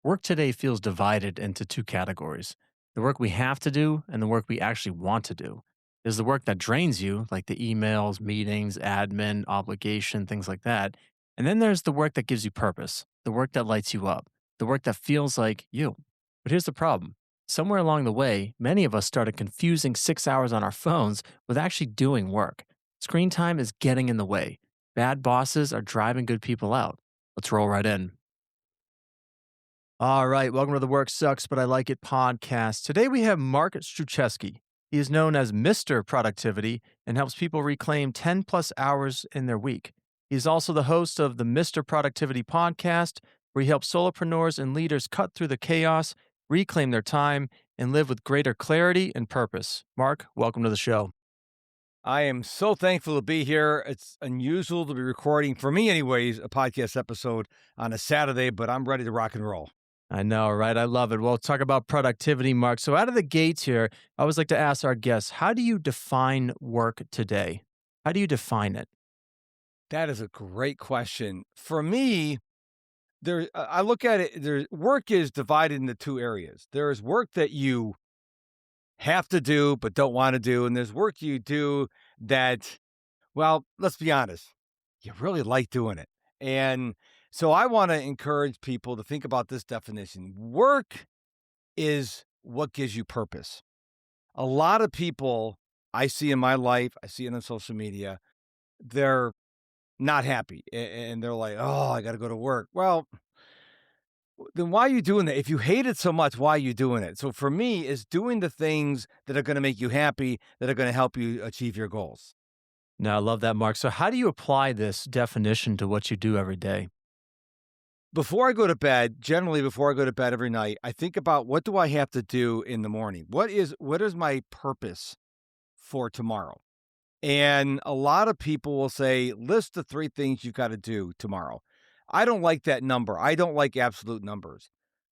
Work today feels divided into two categories: the work we have to do and the work we actually want to do. There's the work that drains you, like the emails, meetings, admin, obligation, things like that. And then there's the work that gives you purpose, the work that lights you up, the work that feels like you. But here's the problem: somewhere along the way, many of us started confusing 6 hours on our phones with actually doing work. Screen time is getting in the way. Bad bosses are driving good people out. Let's roll right in. All right, welcome to the Work Sucks, but I Like It podcast. Today we have Mark Struczewski. He is known as Mr. Productivity and helps people reclaim 10 plus hours in their week. He is also the host of the Mr. Productivity podcast, where he helps solopreneurs and leaders cut through the chaos, reclaim their time, and live with greater clarity and purpose. Mark, welcome to the show. I am so thankful to be here. It's unusual to be recording, for me anyways, a podcast episode on a Saturday, but I'm ready to rock and roll. I know, right? I love it. Well, talk about productivity, Mark. So, out of the gates here, I always like to ask our guests, how do you define work today? How do you define it? That is a great question. For me, I look at it, work is divided into two areas. There is work that you have to do but don't want to do, and there's work you do that, well, let's be honest, you really like doing it. And so I want to encourage people to think about this definition. Work is what gives you purpose. A lot of people I see in my life, I see it on social media, they're not happy and they're like, oh, I got to go to work. Well, then why are you doing that? If you hate it so much, why are you doing it? So for me, it's doing the things that are going to make you happy, that are going to help you achieve your goals. No, I love that, Mark. So, how do you apply this definition to what you do every day? Before I go to bed, generally before I go to bed every night, I think about what do I have to do in the morning? What is my purpose for tomorrow? And a lot of people will say, list the three things you've got to do tomorrow. I don't like that number. I don't like absolute numbers.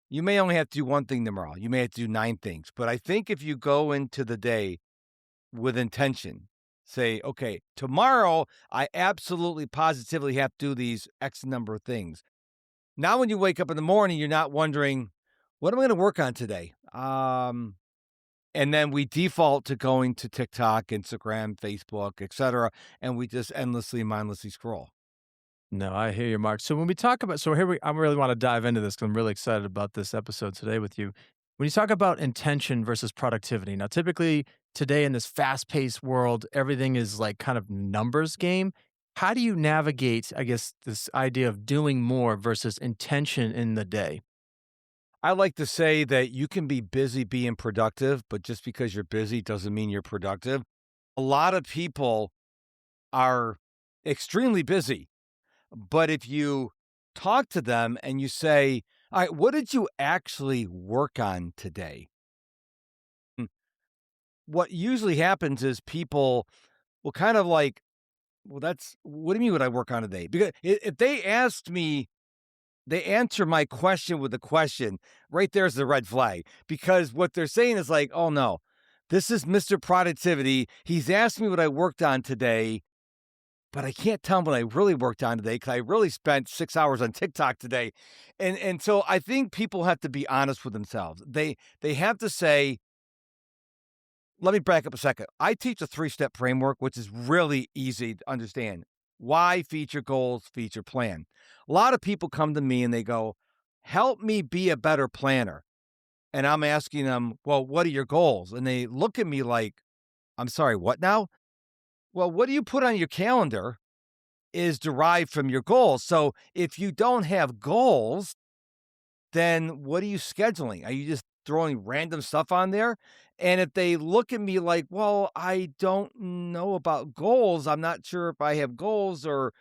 You may only have to do one thing tomorrow. You may have to do 9 things. But I think if you go into the day with intention, say, okay, tomorrow I absolutely positively have to do these X number of things. Now, when you wake up in the morning, you're not wondering, what am I going to work on today? And then we default to going to TikTok, Instagram, Facebook, etc., and we just endlessly, mindlessly scroll. No, I hear you, Mark. So when we talk about, so here we, I really want to dive into this because I'm really excited about this episode today with you. When you talk about intention versus productivity, now typically today in this fast-paced world, everything is like kind of numbers game. How do you navigate, I guess, this idea of doing more versus intention in the day? I like to say that you can be busy being productive, but just because you're busy doesn't mean you're productive. A lot of people are extremely busy, but if you talk to them and you say, all right, what did you actually work on today? Hmm, What usually happens is people will kind of like, well, what do you mean what I work on today? Because if they asked me, they answer my question with a question, right there's the red flag. Because what they're saying is like, oh no, this is Mr. Productivity. He's asked me what I worked on today, but I can't tell him what I really worked on today because I really spent 6 hours on TikTok today. And so I think people have to be honest with themselves. They have to say, let me back up a second. I teach a 3-step framework, which is really easy to understand. Why, feature, goals, feature, plan. A lot of people come to me and they go, help me be a better planner. And I'm asking them, well, what are your goals? And they look at me like, I'm sorry, what now? Well, what do you put on your calendar is derived from your goals. So if you don't have goals, then what are you scheduling? Are you just throwing random stuff on there? And if they look at me like, well, I don't know about goals, I'm not sure if I have goals or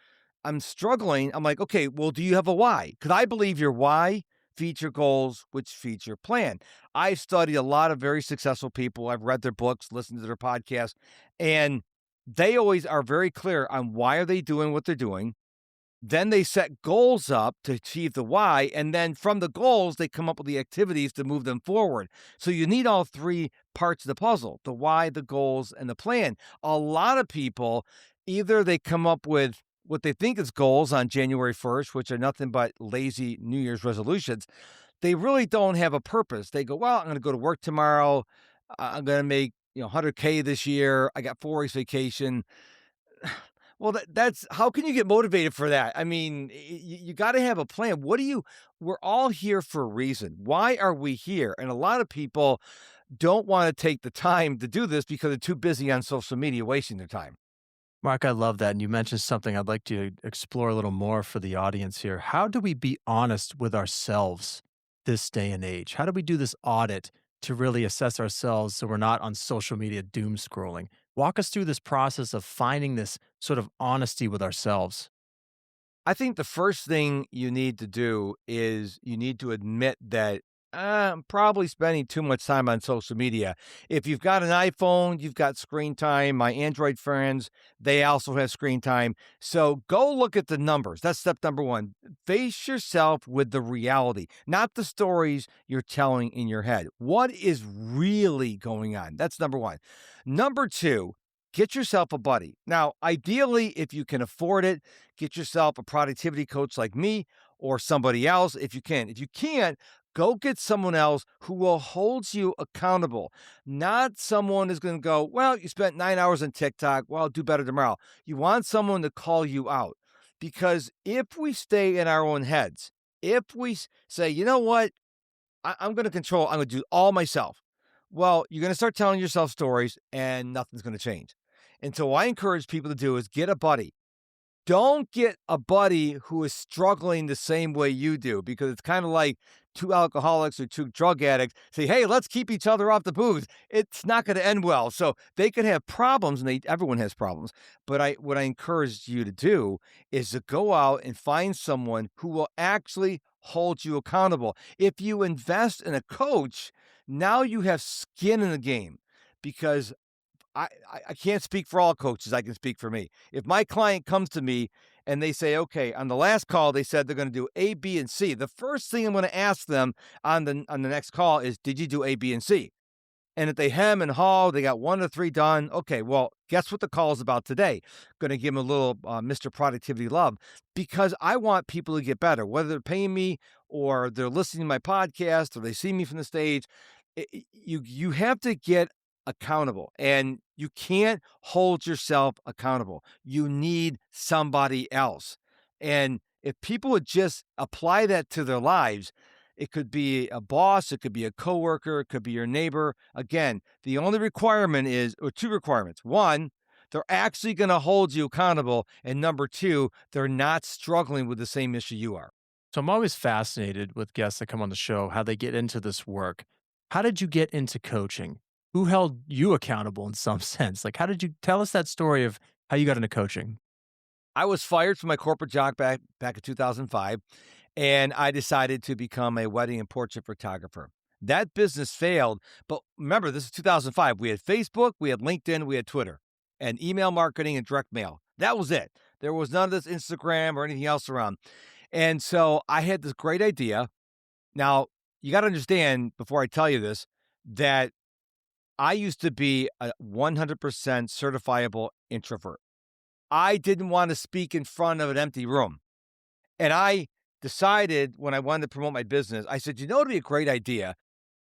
I'm struggling. I'm like, okay, well, do you have a why? Because I believe your why feature goals, which feature plan. I've studied a lot of very successful people. I've read their books, listened to their podcasts, and they always are very clear on why are they doing what they're doing. Then they set goals up to achieve the why, and then from the goals, they come up with the activities to move them forward. So you need all three parts of the puzzle: the why, the goals, and the plan. A lot of people, either they come up with what they think is goals on January 1st, which are nothing but lazy New Year's resolutions. they really don't have a purpose. They go, well, I'm going to go to work tomorrow. I'm going to make, 100K this year. I got 4 weeks vacation. Well, that's how can you get motivated for that? I mean, you got to have a plan. We're all here for a reason. Why are we here? And a lot of people don't want to take the time to do this because they're too busy on social media wasting their time. Mark, I love that. And you mentioned something I'd like to explore a little more for the audience here. How do we be honest with ourselves this day and age? How do we do this audit to really assess ourselves so we're not on social media doom scrolling? Walk us through this process of finding this sort of honesty with ourselves. I think the first thing you need to do is you need to admit that I'm probably spending too much time on social media. If you've got an iPhone, you've got screen time. My Android friends, they also have screen time. So go look at the numbers. That's step number one. Face yourself with the reality, not the stories you're telling in your head. What is really going on? That's number one. Number two, get yourself a buddy. Now, ideally, if you can afford it, get yourself a productivity coach like me or somebody else if you can. If you can't, go get someone else who will hold you accountable. Not someone who's going to go, well, you spent 9 hours on TikTok. Well, I'll do better tomorrow. You want someone to call you out. Because if we stay in our own heads, if we say, you know what, I'm going to control, I'm going to do all myself. Well, you're going to start telling yourself stories and nothing's going to change. And so what I encourage people to do is get a buddy. Don't get a buddy who is struggling the same way you do, because it's kind of like two alcoholics or two drug addicts say, hey, let's keep each other off the booze. It's not going to end well. So they could have problems, and everyone has problems. But what I encourage you to do is to go out and find someone who will actually hold you accountable. If you invest in a coach, now you have skin in the game, because I can't speak for all coaches. I can speak for me. If my client comes to me and they say, okay, on the last call, they said they're going to do A, B, and C. The first thing I'm going to ask them on the next call is, did you do A, B, and C? And if they hem and haw, they got 1 to 3 done. Okay, well, guess what the call is about today? Going to give them a little Mr. Productivity love, because I want people to get better, whether they're paying me or they're listening to my podcast or they see me from the stage. You have to get accountable, and you can't hold yourself accountable. You need somebody else. And if people would just apply that to their lives, it could be a boss, it could be a coworker, it could be your neighbor. Again, the only requirement is, or two requirements. One, they're actually going to hold you accountable. And number two, they're not struggling with the same issue you are. So I'm always fascinated with guests that come on the show, how they get into this work. How did you get into coaching? Who held you accountable in some sense? Like, how did you tell us that story of how you got into coaching? I was fired from my corporate job back in 2005, and I decided to become a wedding and portrait photographer. That business failed, but remember, this is 2005. We had Facebook, we had LinkedIn, we had Twitter, and email marketing and direct mail. That was it. There was none of this Instagram or anything else around. And so I had this great idea. Now, you got to understand, before I tell you this, that I used to be a 100% certifiable introvert. I didn't want to speak in front of an empty room. And I decided, when I wanted to promote my business, I said, it'd be a great idea.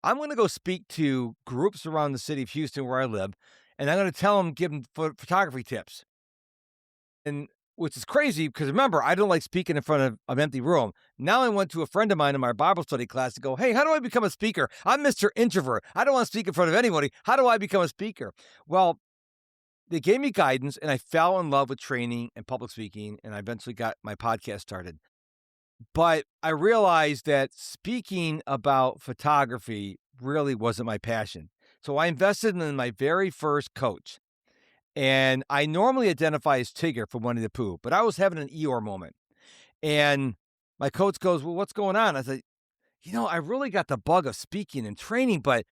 I'm going to go speak to groups around the city of Houston where I live, and I'm going to tell them, give them photography tips. And which is crazy, because remember, I don't like speaking in front of an empty room. Now I went to a friend of mine in my Bible study class to go, hey, how do I become a speaker? I'm Mr. Introvert. I don't want to speak in front of anybody. How do I become a speaker? Well, they gave me guidance, and I fell in love with training and public speaking, and I eventually got my podcast started. But I realized that speaking about photography really wasn't my passion. So I invested in my very first coach. And I normally identify as Tigger from Winnie the Pooh, but I was having an Eeyore moment. And my coach goes, well, what's going on? I said, I really got the bug of speaking and training, but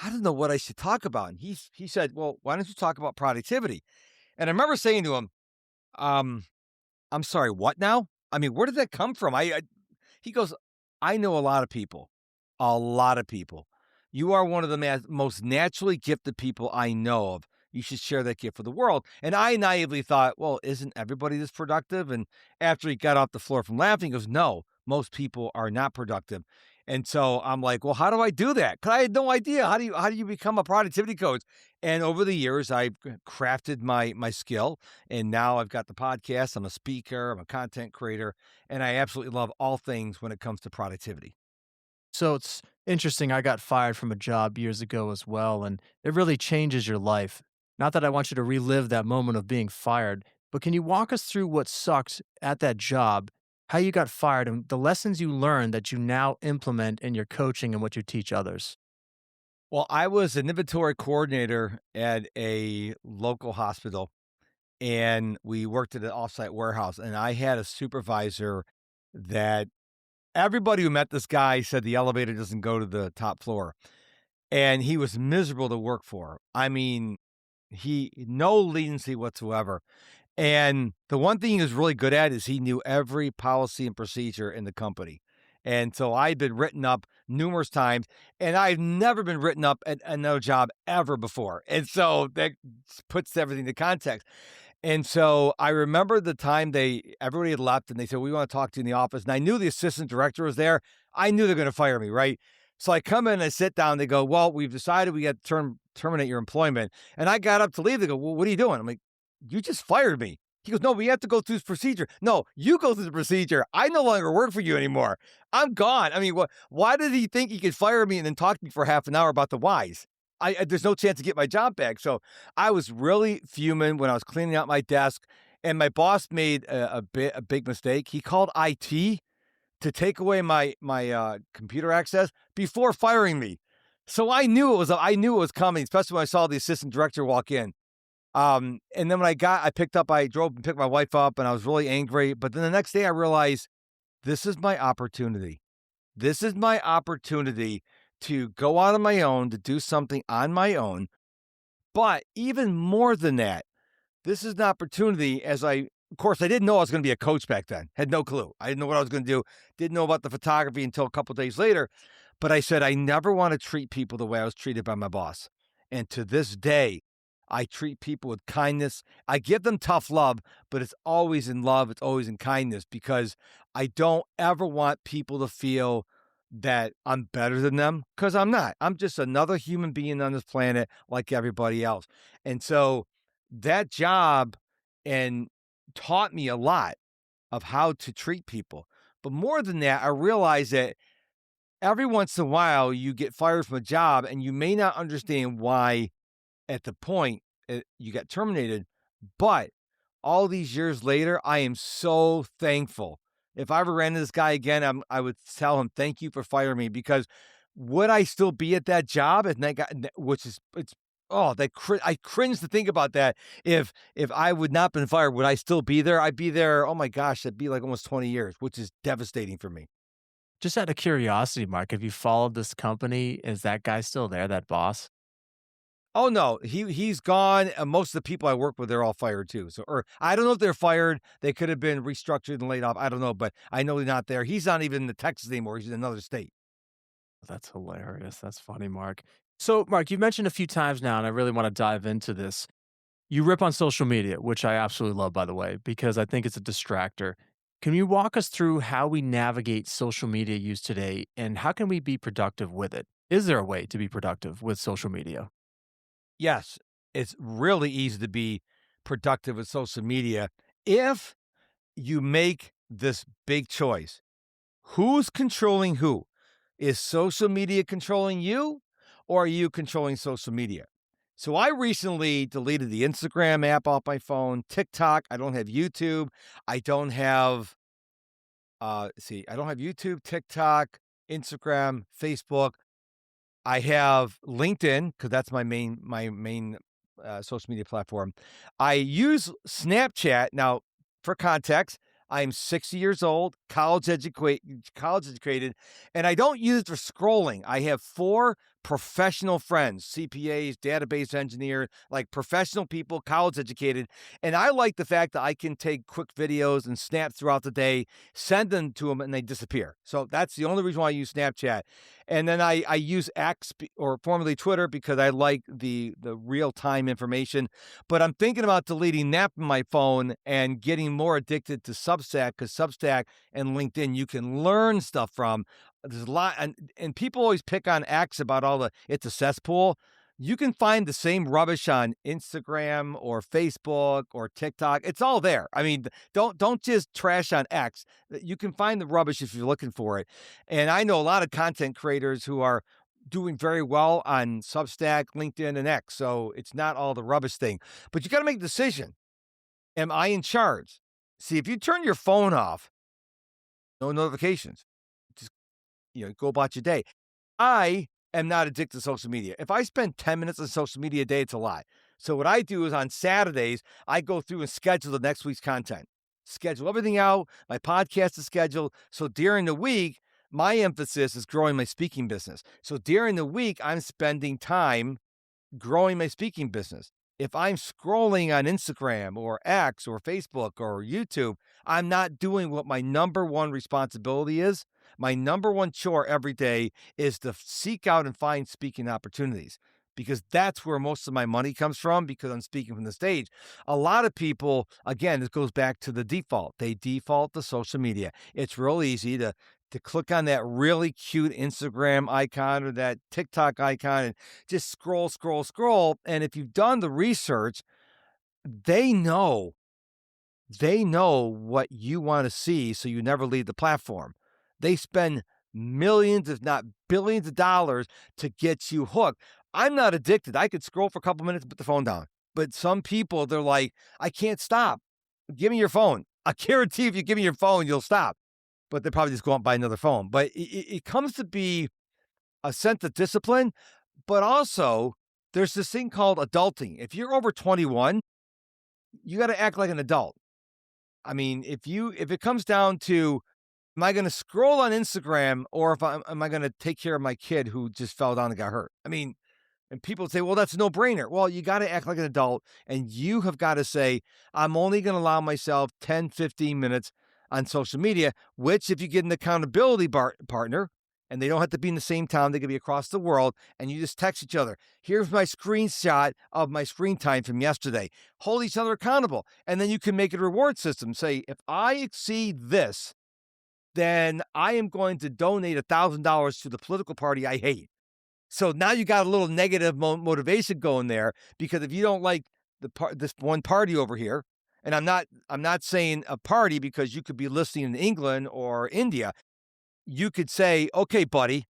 I don't know what I should talk about. And he said, well, why don't you talk about productivity? And I remember saying to him, I'm sorry, what now? I mean, where did that come from? He goes, I know a lot of people. A lot of people. You are one of the most naturally gifted people I know of. You should share that gift with the world. And I naively thought, well, isn't everybody this productive? And after he got off the floor from laughing, he goes, no, most people are not productive. And so I'm like, well, how do I do that? Because I had no idea. How do you become a productivity coach? And over the years, I've crafted my skill, and now I've got the podcast. I'm a speaker. I'm a content creator, and I absolutely love all things when it comes to productivity. So it's interesting. I got fired from a job years ago as well, and it really changes your life. Not that I want you to relive that moment of being fired, but can you walk us through what sucked at that job, how you got fired, and the lessons you learned that you now implement in your coaching and what you teach others? Well, I was an inventory coordinator at a local hospital, and we worked at an offsite warehouse. And I had a supervisor that everybody who met this guy said the elevator doesn't go to the top floor, and he was miserable to work for. I mean, he no leniency whatsoever. And the one thing he was really good at is he knew every policy and procedure in the company. And so I'd been written up numerous times, and I've never been written up at another job ever before. And so that puts everything into context. And so I remember the time everybody had left and they said, we want to talk to you in the office. And I knew the assistant director was there. I knew they're going to fire me, right? So I come in and I sit down. They go, well, we've decided we got to terminate your employment. And I got up to leave. They go, well, what are you doing? I'm like, you just fired me. He goes, no, we have to go through this procedure. No, you go through the procedure. I no longer work for you anymore. I'm gone. I mean, why did he think he could fire me and then talk to me for half an hour about the whys? There's no chance to get my job back. So I was really fuming when I was cleaning out my desk, and my boss made a big mistake. He called IT to take away my computer access before firing me. So I knew it was coming, especially when I saw the assistant director walk in. And then when I drove and picked my wife up, and I was really angry. But then the next day I realized this is my opportunity. This is my opportunity to go out on my own, to do something on my own. But even more than that, this is an opportunity of course, I didn't know I was going to be a coach back then. Had no clue. I didn't know what I was going to do. Didn't know about the photography until a couple days later. But I said, I never want to treat people the way I was treated by my boss. And to this day, I treat people with kindness. I give them tough love, but it's always in love. It's always in kindness, because I don't ever want people to feel that I'm better than them, because I'm not. I'm just another human being on this planet like everybody else. And so that job and taught me a lot of how to treat people. But more than that, I realized that every once in a while you get fired from a job and you may not understand why at the point you got terminated. But all these years later, I am so thankful. If I ever ran into this guy again, I would tell him, thank you for firing me, because would I still be at that job? And that guy, which is, it's, oh, I cringe to think about that. If I would not been fired, would I still be there? I'd be there. Oh my gosh, that'd be like almost 20 years, which is devastating for me. Just out of curiosity, Mark, have you followed this company? Is that guy still there, that boss? Oh no, he's gone. Most of the people I work with, they're all fired too. So, or I don't know if they're fired. They could have been restructured and laid off. I don't know, but I know he's not there. He's not even in Texas anymore. He's in another state. That's hilarious. That's funny, Mark. So, Mark, you've mentioned a few times now, and I really want to dive into this. You rip on social media, which I absolutely love, by the way, because I think it's a distractor. Can you walk us through how we navigate social media use today, and how can we be productive with it? Is there a way to be productive with social media? Yes, it's really easy to be productive with social media if you make this big choice. Who's controlling who? Is social media controlling you, or are you controlling social media? So I recently deleted the Instagram app off my phone, TikTok. I don't have YouTube. I don't have I don't have YouTube, TikTok, Instagram, Facebook. I have LinkedIn because that's my main social media platform. I use Snapchat now. For context, I'm 60 years old, college educated, and I don't use it for scrolling. I have four professional friends, CPAs, database engineers, like professional people, college educated. And I like the fact that I can take quick videos and snaps throughout the day, send them to them, and they disappear. So that's the only reason why I use Snapchat. And then I use X, or formerly Twitter, because I like the real time information. But I'm thinking about deleting that from my phone and getting more addicted to Substack, because Substack and LinkedIn you can learn stuff from. There's a lot, and people always pick on X about all the it's a cesspool. You can find the same rubbish on Instagram or Facebook or TikTok. It's all there. I mean, don't just trash on X. You can find the rubbish if you're looking for it. And I know a lot of content creators who are doing very well on Substack, LinkedIn, and X. So it's not all the rubbish thing. But you got to make a decision. Am I in charge? See, if you turn your phone off, no notifications. Just go about your day. I am not addicted to social media. If I spend 10 minutes on social media a day, it's a lot. So what I do is on Saturdays, I go through and schedule the next week's content. Schedule everything out. My podcast is scheduled. So during the week, my emphasis is growing my speaking business. So during the week, I'm spending time growing my speaking business. If I'm scrolling on Instagram or X or Facebook or YouTube, I'm not doing what my number one responsibility is. My number one chore every day is to seek out and find speaking opportunities because that's where most of my money comes from because I'm speaking from the stage. A lot of people, again, this goes back to the default. They default to social media. It's real easy to click on that really cute Instagram icon or that TikTok icon and just scroll, scroll, scroll. And if you've done the research, they know, they know what you want to see. So you never leave the platform. They spend millions, if not billions of dollars to get you hooked. I'm not addicted. I could scroll for a couple minutes and put the phone down. But some people, they're like, I can't stop. Give me your phone. I guarantee if you give me your phone, you'll stop. But they probably just go out and buy another phone. But it comes to be a sense of discipline, but also there's this thing called adulting. If you're over 21, you got to act like an adult. I mean, if it comes down to am I going to scroll on Instagram or if am I going to take care of my kid who just fell down and got hurt? I mean, and people say, well, that's a no brainer. Well, you got to act like an adult and you have got to say, I'm only going to allow myself 10, 15 minutes on social media, which if you get an accountability partner and they don't have to be in the same town, they can be across the world and you just text each other. Here's my screenshot of my screen time from yesterday. Hold each other accountable. And then you can make a reward system. Say, if I exceed this, then I am going to donate $1,000 to the political party I hate. So now you got a little negative motivation going there because if you don't like this one party over here, and I'm not saying a party because you could be listening in England or India, you could say, okay, buddy,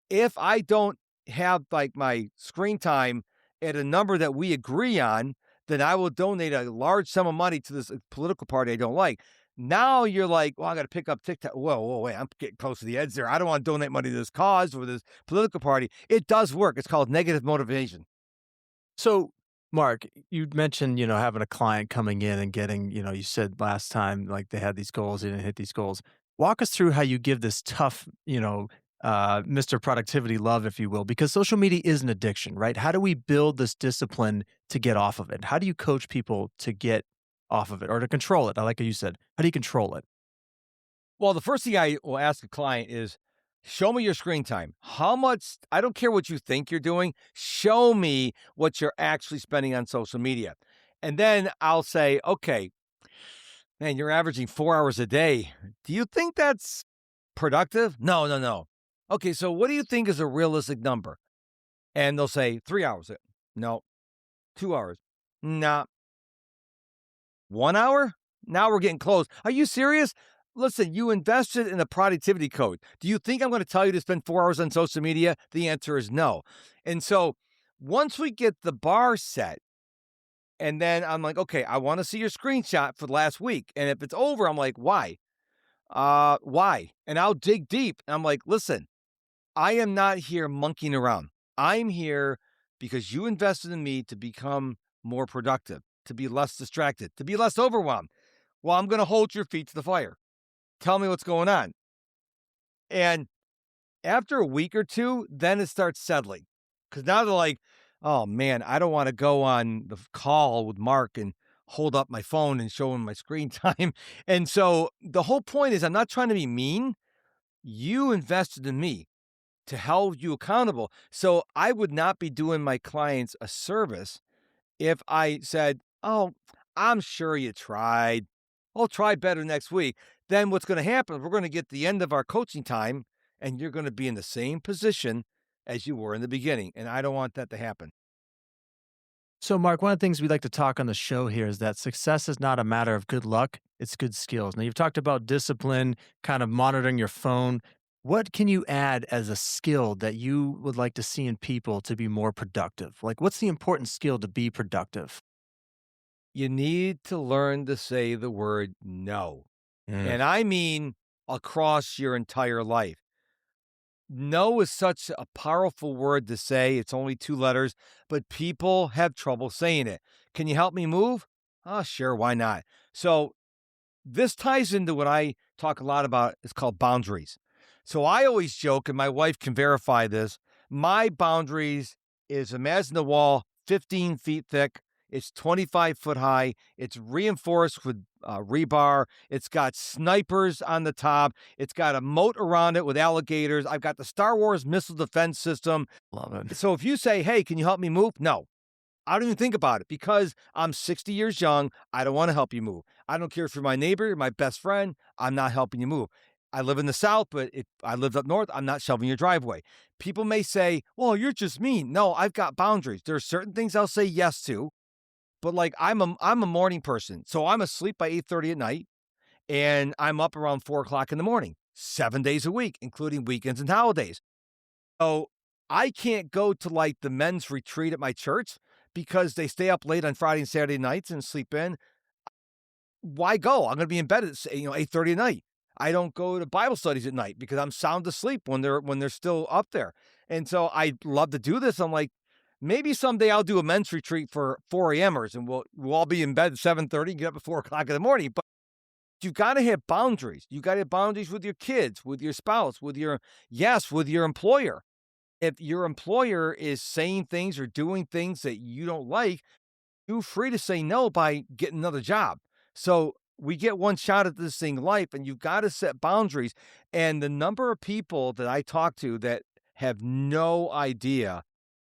if I don't have like my screen time at a number that we agree on, then I will donate a large sum of money to this political party I don't like. Now you're like, well, I got to pick up TikTok. Whoa, wait, I'm getting close to the edge there. I don't want to donate money to this cause or this political party. It does work. It's called negative motivation. So, Mark, you mentioned, having a client coming in and getting, you said last time like they had these goals, they didn't hit these goals. Walk us through how you give this tough, Mr. Productivity love, if you will, because social media is an addiction, right? How do we build this discipline to get off of it? How do you coach people to get off of it or to control it? I like how you said, how do you control it? Well, the first thing I will ask a client is show me your screen time. How much, I don't care what you think you're doing, show me what you're actually spending on social media. And then I'll say, okay, man, you're averaging 4 hours a day. Do you think that's productive? No, no, no. Okay, so what do you think is a realistic number? And they'll say 3 hours. No. 2 hours. Nah. 1 hour? Now we're getting close. Are you serious? Listen, you invested in a productivity code. Do you think I'm going to tell you to spend 4 hours on social media? The answer is no. And so once we get the bar set, and then I'm like, okay, I want to see your screenshot for the last week. And if it's over, I'm like, why? Why? And I'll dig deep. And I'm like, listen, I am not here monkeying around. I'm here because you invested in me to become more productive, to be less distracted, to be less overwhelmed. Well, I'm going to hold your feet to the fire. Tell me what's going on. And after a week or two, then it starts settling. Because now they're like, oh man, I don't want to go on the call with Mark and hold up my phone and show him my screen time. And so the whole point is I'm not trying to be mean. You invested in me to hold you accountable. So I would not be doing my clients a service if I said, oh, I'm sure you tried. I'll try better next week. Then what's going to happen? We're going to get the end of our coaching time and you're going to be in the same position as you were in the beginning. And I don't want that to happen. So, Mark, one of the things we like to talk on the show here is that success is not a matter of good luck, it's good skills. Now, you've talked about discipline, kind of monitoring your phone. What can you add as a skill that you would like to see in people to be more productive? Like, what's the important skill to be productive? You need to learn to say the word no. Mm, And I mean across your entire life. No is such a powerful word to say. It's only 2 letters, but people have trouble saying it. Can you help me move? Oh, sure, why not? So this ties into what I talk a lot about. It's called boundaries. So I always joke, and my wife can verify this. My boundaries is imagine the wall 15 feet thick. It's 25-foot high. It's reinforced with rebar. It's got snipers on the top. It's got a moat around it with alligators. I've got the Star Wars missile defense system. love it. So if you say, hey, can you help me move? No, I don't even think about it because I'm 60 years young. I don't want to help you move. I don't care if you're my neighbor, my best friend. I'm not helping you move. I live in the South, but if I lived up north, I'm not shoveling your driveway. People may say, well, you're just mean. No, I've got boundaries. There are certain things I'll say yes to, but like I'm a morning person. So I'm asleep by 8:30 at night and I'm up around 4 o'clock in the morning, 7 days a week, including weekends and holidays. So I can't go to like the men's retreat at my church because they stay up late on Friday and Saturday nights and sleep in. Why go? I'm going to be in bed at 8:30 at night. I don't go to Bible studies at night because I'm sound asleep when they're still up there. And so I love to do this. I'm like, maybe someday I'll do a men's retreat for 4 a.m.ers and we'll all be in bed at 7:30 and get up at 4 o'clock in the morning. But you got to have boundaries. You got to have boundaries with your kids, with your spouse, with your employer. If your employer is saying things or doing things that you don't like, you're free to say no by getting another job. So we get one shot at this thing life, and you've got to set boundaries. And the number of people that I talk to that have no idea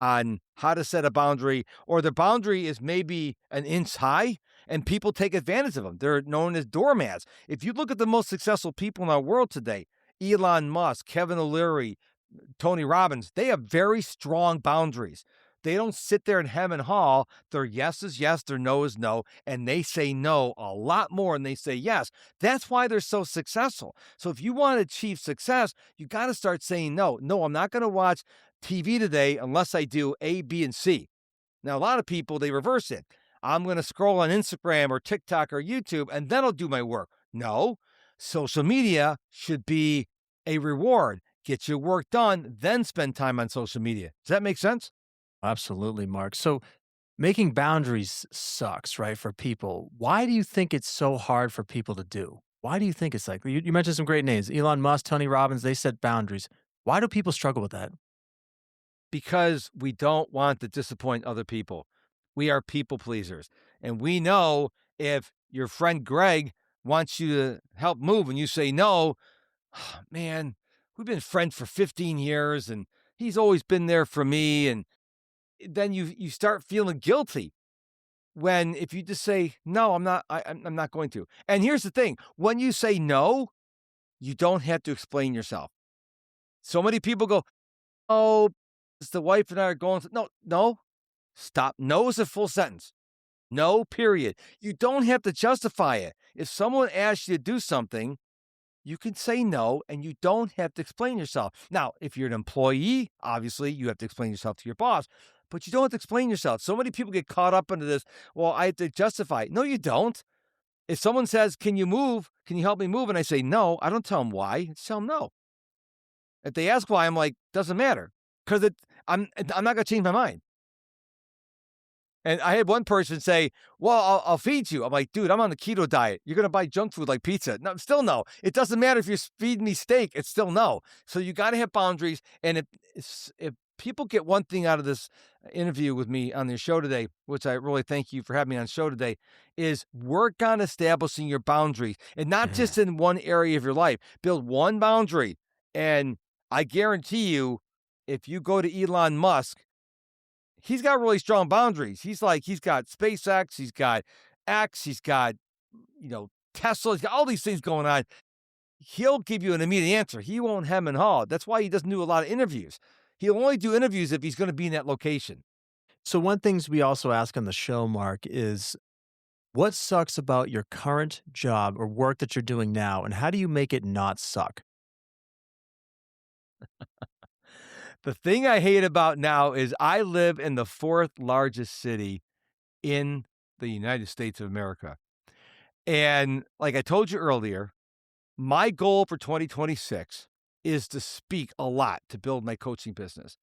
on how to set a boundary, or the boundary is maybe an inch high, and people take advantage of them. They're known as doormats. If you look at the most successful people in our world today, Elon Musk, Kevin O'Leary, Tony Robbins, they have very strong boundaries. They don't sit there and hem and haw. Their yes is yes, their no is no, and they say no a lot more than they say yes. That's why they're so successful. So if you want to achieve success, you got to start saying no. No, I'm not going to watch TV today unless I do A, B, and C. Now, a lot of people, they reverse it. I'm going to scroll on Instagram or TikTok or YouTube, and then I'll do my work. No, social media should be a reward. Get your work done, then spend time on social media. Does that make sense? Absolutely, Mark. So, making boundaries sucks, right, for people. Why do you think it's so hard for people to do? Why do you think it's like you mentioned some great names, Elon Musk, Tony Robbins, they set boundaries. Why do people struggle with that? Because we don't want to disappoint other people. We are people pleasers. And we know if your friend Greg wants you to help move and you say no, man, we've been friends for 15 years and he's always been there for me. And then you start feeling guilty when if you just say, no, I'm not going to. And here's the thing, when you say no, you don't have to explain yourself. So many people go, oh, it's the wife and I are going. No, no, stop. No is a full sentence. No, period. You don't have to justify it. If someone asks you to do something, you can say no and you don't have to explain yourself. Now, if you're an employee, obviously you have to explain yourself to your boss, but you don't have to explain yourself. So many people get caught up into this. Well, I have to justify it. No, you don't. If someone says, can you move? Can you help me move? And I say no, I don't tell them why. I just tell them no. If they ask why, I'm like, doesn't matter. Because I'm not going to change my mind. And I had one person say, well, I'll feed you. I'm like, dude, I'm on the keto diet. You're going to buy junk food like pizza. No, still no. It doesn't matter if you're feeding me steak. It's still no. So you got to have boundaries. And if people get one thing out of this interview with me on your show today, which I really thank you for having me on the show today, is work on establishing your boundaries and not Yeah. just in one area of your life. Build one boundary. And I guarantee you, if you go to Elon Musk, he's got really strong boundaries. He's got SpaceX, he's got X, he's got, Tesla, he's got all these things going on. he'll give you an immediate answer. He won't hem and haw. That's why he doesn't do a lot of interviews. He'll only do interviews if he's going to be in that location. So one things we also ask on the show, Mark, is what sucks about your current job or work that you're doing now, and how do you make it not suck? The thing I hate about now is I live in the fourth largest city in the United States of America. And like I told you earlier, my goal for 2026 is to speak a lot to build my coaching business.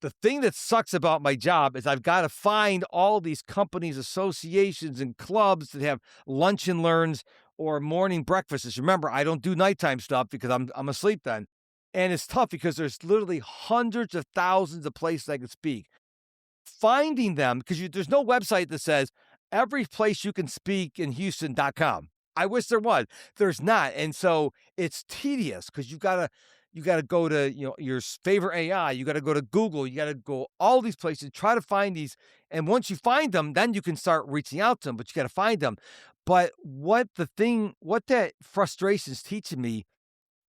The thing that sucks about my job is I've got to find all these companies, associations, and clubs that have lunch and learns or morning breakfasts. Remember, I don't do nighttime stuff because I'm asleep then. And it's tough because there's literally hundreds of thousands of places I can speak. Finding them, because there's no website that says every place you can speak in Houston.com. I wish there was. There's not. And so it's tedious because you gotta go to your favorite AI, you gotta go to Google, you gotta go all these places, try to find these. And once you find them, then you can start reaching out to them, but you gotta find them. But what that frustration is teaching me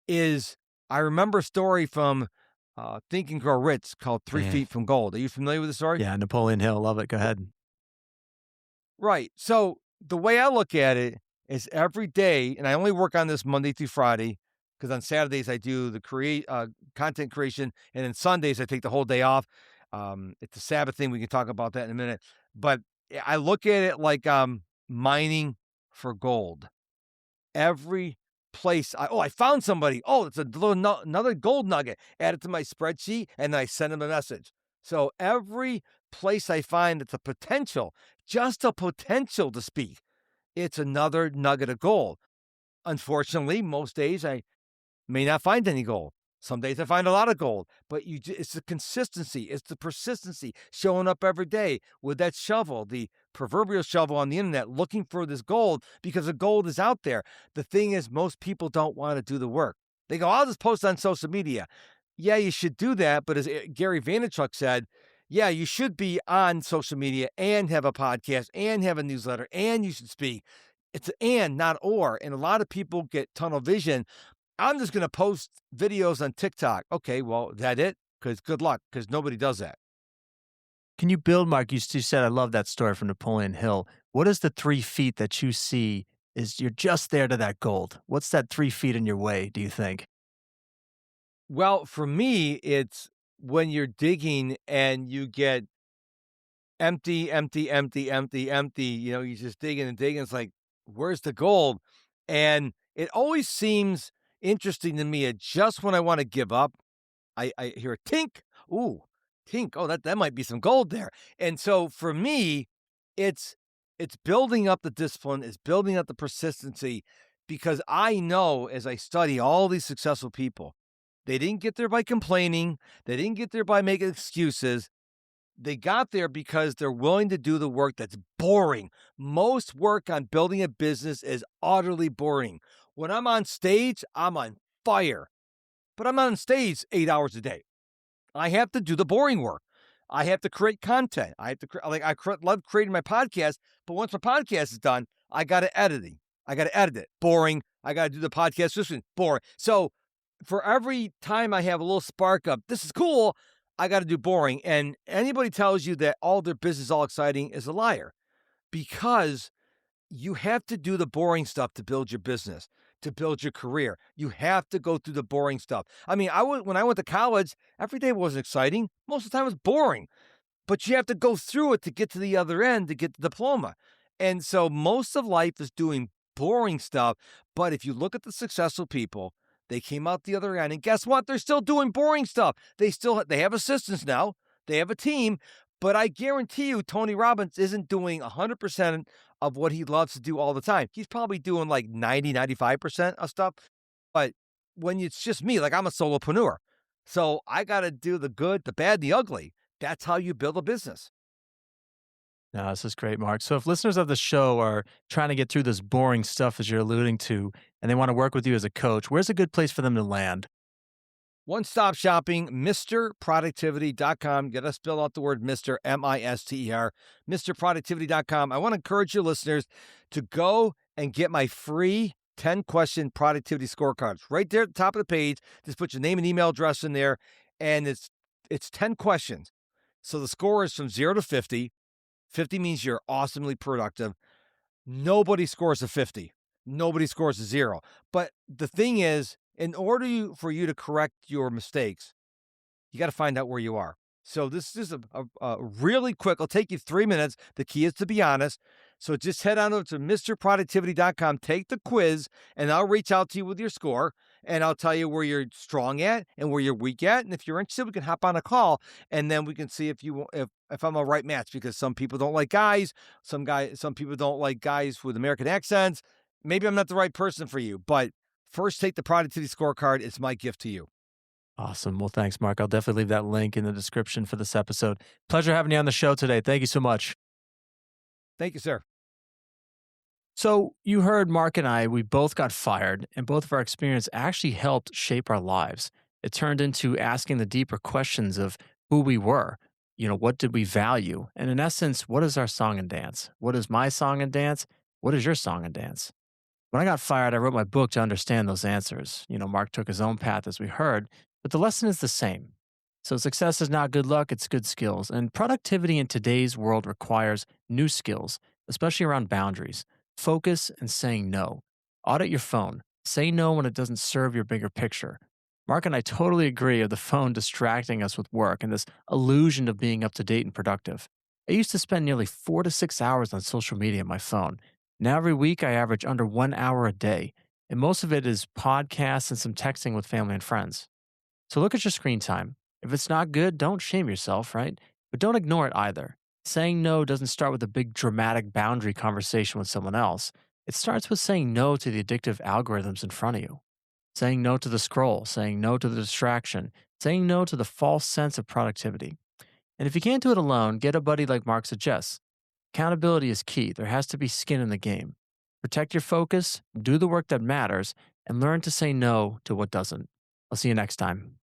is I remember a story from Think and Grow Rich called Three Yeah. Feet from Gold. Are you familiar with the story? Yeah, Napoleon Hill, love it. Go ahead. Right. So the way I look at it is every day, and I only work on this Monday through Friday because on Saturdays I do the content creation, and then Sundays I take the whole day off. It's a Sabbath thing. We can talk about that in a minute. But I look at it like mining for gold. Every place I found somebody. Oh, it's a little another gold nugget. Add it to my spreadsheet, and then I send them a message. So every place I find it's a potential, just a potential to speak, it's another nugget of gold. Unfortunately, most days I may not find any gold. Some days I find a lot of gold, but it's the consistency, it's the persistency, showing up every day with that shovel, the proverbial shovel on the internet, looking for this gold because the gold is out there. The thing is, most people don't want to do the work. They go, I'll just post on social media. Yeah, you should do that. But as Gary Vaynerchuk said, yeah, you should be on social media and have a podcast and have a newsletter and you should speak. It's and, not or. And a lot of people get tunnel vision. I'm just going to post videos on TikTok. Okay, well, is that it? Because good luck, because nobody does that. Can you build, Mark? You said, I love that story from Napoleon Hill. What is the 3 feet that you see is you're just there to that gold? What's that 3 feet in your way, do you think? Well, for me, it's when you're digging and you get empty, empty, empty, empty, empty. You're just digging and digging. It's like, where's the gold? And it always seems interesting to me just when I want to give up, I hear a tink. Ooh, tink. Oh, that might be some gold there. And so for me, it's building up the discipline, it's building up the persistency, because I know as I study all these successful people, they didn't get there by complaining, they didn't get there by making excuses. They got there because they're willing to do the work that's boring. Most work on building a business is utterly boring. When I'm on stage, I'm on fire, but I'm not on stage 8 hours a day. I have to do the boring work. I have to create content. I have to love creating my podcast, but once my podcast is done, I got to editing. I got to edit it. Boring. I got to do the podcast description. Boring. So for every time I have a little spark of this is cool, I got to do boring. And anybody tells you that all their business is all exciting is a liar, because you have to do the boring stuff to build your business, to build your career. You have to go through the boring stuff. I mean, when I went to college, every day wasn't exciting. Most of the time it was boring, but you have to go through it to get to the other end to get the diploma. And so most of life is doing boring stuff. But if you look at the successful people, they came out the other end, and guess what? They're still doing boring stuff. They have assistants now. They have a team, but I guarantee you, Tony Robbins isn't doing 100% of what he loves to do all the time. He's probably doing like 90, 95% of stuff. But when it's just me, like I'm a solopreneur, so I got to do the good, the bad, the ugly. That's how you build a business. No, this is great, Mark. So if listeners of the show are trying to get through this boring stuff as you're alluding to, and they want to work with you as a coach, where's a good place for them to land? One-stop shopping, MrProductivity.com. Get us spell out the word Mr. M-I-S-T-E-R, MrProductivity.com. I want to encourage your listeners to go and get my free 10-question productivity scorecards right there at the top of the page. Just put your name and email address in there, and it's 10 questions. So the score is from 0 to 50. 50 means you're awesomely productive. Nobody scores a 50. Nobody scores a 0. But the thing is, in order for you to correct your mistakes, you got to find out where you are. So this is a really quick, it'll take you 3 minutes. The key is to be honest. So just head on over to MrProductivity.com, take the quiz, and I'll reach out to you with your score, and I'll tell you where you're strong at and where you're weak at. And if you're interested, we can hop on a call, and then we can see if I'm a right match, because some people don't like guys, some people don't like guys with American accents. Maybe I'm not the right person for you, but first take the productivity scorecard. It's my gift to you. Awesome. Well, thanks, Mark. I'll definitely leave that link in the description for this episode. Pleasure having you on the show today. Thank you so much. Thank you, sir. So, you heard Mark and I, we both got fired, and both of our experience actually helped shape our lives. It turned into asking the deeper questions of who we were. What did we value? And in essence, what is our song and dance? What is my song and dance? What is your song and dance? When I got fired, I wrote my book to understand those answers. Mark took his own path, as we heard, but the lesson is the same. So, success is not good luck, it's good skills. And productivity in today's world requires new skills, especially around boundaries, focus, and saying no. Audit your phone. Say no when it doesn't serve your bigger picture. Mark and I totally agree of the phone distracting us with work and this illusion of being up to date and productive. I used to spend nearly 4 to 6 hours on social media on my phone. Now, every week, I average under 1 hour a day, and most of it is podcasts and some texting with family and friends. So look at your screen time. If it's not good, don't shame yourself, right? But don't ignore it either. Saying no doesn't start with a big dramatic boundary conversation with someone else. It starts with saying no to the addictive algorithms in front of you, saying no to the scroll, saying no to the distraction, saying no to the false sense of productivity. And if you can't do it alone, get a buddy like Mark suggests. Accountability is key. There has to be skin in the game. Protect your focus, do the work that matters, and learn to say no to what doesn't. I'll see you next time.